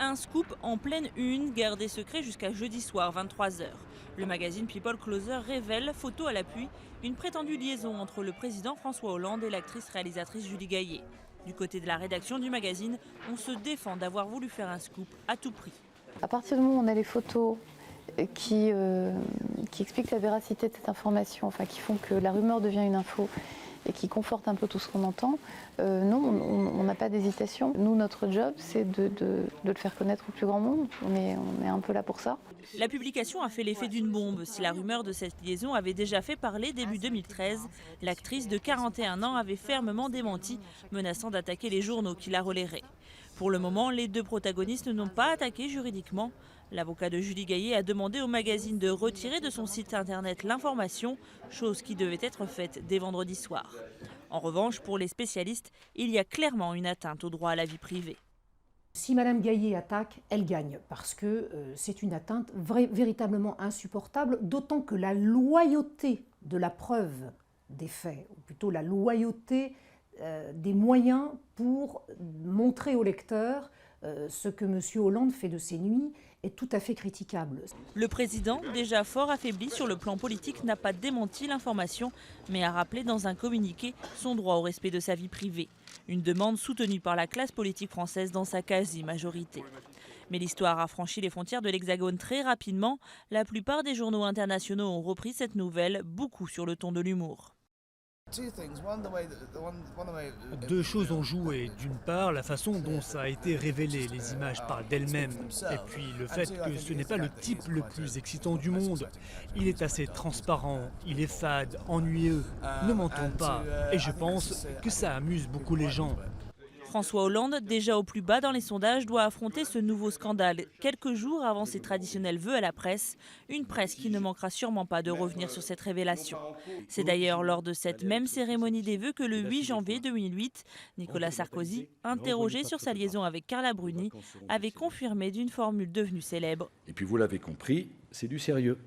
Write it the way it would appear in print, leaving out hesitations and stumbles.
Un scoop en pleine une, gardé secret jusqu'à jeudi soir 23 h. Le magazine People Closer révèle, photo à l'appui, une prétendue liaison entre le président François Hollande et l'actrice réalisatrice Julie Gaillet. Du côté de la rédaction du magazine, on se défend d'avoir voulu faire un scoop à tout prix. À partir du moment où on a les photos qui expliquent la véracité de cette information, enfin qui font que la rumeur devient une info et qui confortent un peu tout ce qu'on entend, non, on n'a pas d'hésitation. Nous, notre job, c'est de le faire connaître au plus grand monde. On est un peu là pour ça. La publication a fait l'effet d'une bombe. Si la rumeur de cette liaison avait déjà fait parler début 2013, l'actrice de 41 ans avait fermement démenti, menaçant d'attaquer les journaux qui la relaieraient. Pour le moment, les deux protagonistes n'ont pas attaqué juridiquement. L'avocat de Julie Gaillet a demandé au magazine de retirer de son site internet l'information, chose qui devait être faite dès vendredi soir. En revanche, pour les spécialistes, il y a clairement une atteinte au droit à la vie privée. Si Madame Gaillet attaque, elle gagne, parce que c'est une atteinte véritablement insupportable, d'autant que la loyauté de la preuve des faits, ou plutôt la loyauté des moyens pour montrer au lecteur ce que M. Hollande fait de ses nuits, est tout à fait critiquable. Le président, déjà fort affaibli sur le plan politique, n'a pas démenti l'information, mais a rappelé dans un communiqué son droit au respect de sa vie privée. Une demande soutenue par la classe politique française dans sa quasi-majorité. Mais l'histoire a franchi les frontières de l'Hexagone très rapidement. La plupart des journaux internationaux ont repris cette nouvelle, beaucoup sur le ton de l'humour. Deux choses ont joué. D'une part, la façon dont ça a été révélé, les images parlent d'elles-mêmes. Et puis le fait que ce n'est pas le type le plus excitant du monde. Il est assez transparent, il est fade, ennuyeux. Ne mentons pas. Et je pense que ça amuse beaucoup les gens. François Hollande, déjà au plus bas dans les sondages, doit affronter ce nouveau scandale quelques jours avant ses traditionnels vœux à la presse. Une presse qui ne manquera sûrement pas de revenir sur cette révélation. C'est d'ailleurs lors de cette même cérémonie des vœux que le 8 janvier 2008, Nicolas Sarkozy, interrogé sur sa liaison avec Carla Bruni, avait confirmé d'une formule devenue célèbre. Et puis vous l'avez compris, c'est du sérieux.